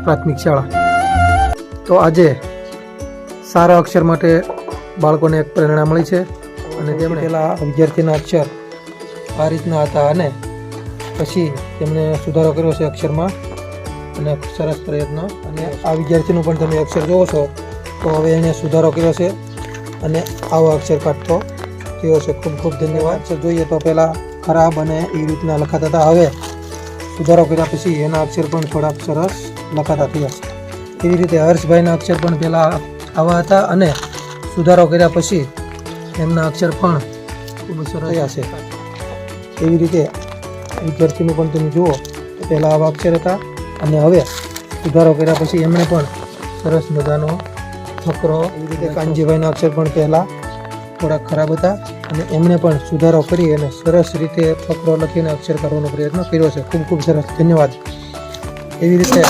પ્રાથમિક શાળા। તો આજે સારા અક્ષર માટે બાળકોને એક પ્રેરણા મળી છે અને તેમણે પહેલા વિદ્યાર્થીના અક્ષર આ રીતના હતા અને પછી તેમણે સુધારો કર્યો છે અક્ષરમાં અને સરસ પ્રયત્ન। અને આ વિદ્યાર્થીનું પણ તમે અક્ષર જોવો છો તો હવે એને સુધારો કર્યો છે અને આવો અક્ષર કાઢતો થયો છે। ખૂબ ખૂબ ધન્યવાદ। અક્ષર જોઈએ તો પહેલાં ખરાબ અને એ રીતના લખાતા હતા, હવે સુધારો કર્યા પછી એના અક્ષર પણ થોડાક સરસ લખાતા થયા છે। એવી રીતે હર્ષભાઈના અક્ષર પણ પહેલાં આવા હતા અને સુધારો કર્યા પછી એમના અક્ષર પણ ખૂબ સરસ થયા છે। એવી રીતે વિદ્યાર્થીનું પણ તમે જુઓ તો પહેલાં આવા અક્ષર હતા અને હવે સુધારો કર્યા પછી એમણે પણ સરસ મજાનો ફકરો, એવી રીતે કાનજીભાઈના અક્ષર પણ પહેલાં થોડાક ખરાબ હતા અને એમણે પણ સુધારો કરી અને સરસ રીતે ફકરો લખીને અક્ષર કરવાનો પ્રયત્ન કર્યો છે। ખૂબ ખૂબ સરસ, ધન્યવાદ। એવી રીતે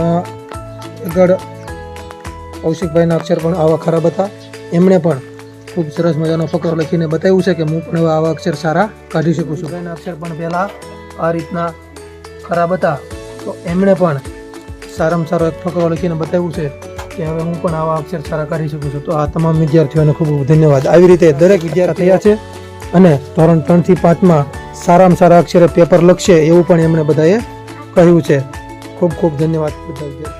આગળ કૌશિકભાઈના અક્ષર પણ આવા ખરાબ હતા, એમણે પણ ખૂબ સરસ મજાનો ફકરો લખીને બતાવ્યું છે કે હું પણ હવે આવા અક્ષર સારા કાઢી શકું છું। ભાઈના અક્ષર પણ પહેલાં આ રીતના ખરાબ હતા તો એમણે પણ સારામાં સારો એક ફકરો લખીને બતાવ્યું છે કે હવે હું પણ આવા અક્ષર સારા કાઢી શકું છું। તો આ તમામ વિદ્યાર્થીઓને ખૂબ ખૂબ ધન્યવાદ। આવી રીતે દરેક વિદ્યાર્થી થયા છે અને ધોરણ 3 થી 5માં સારામાં સારા અક્ષરે પેપર લખશે એવું પણ એમણે બધાએ કહ્યું છે। ખૂબ ખૂબ ધન્યવાદ બધા વિદ્યાર્થીઓ।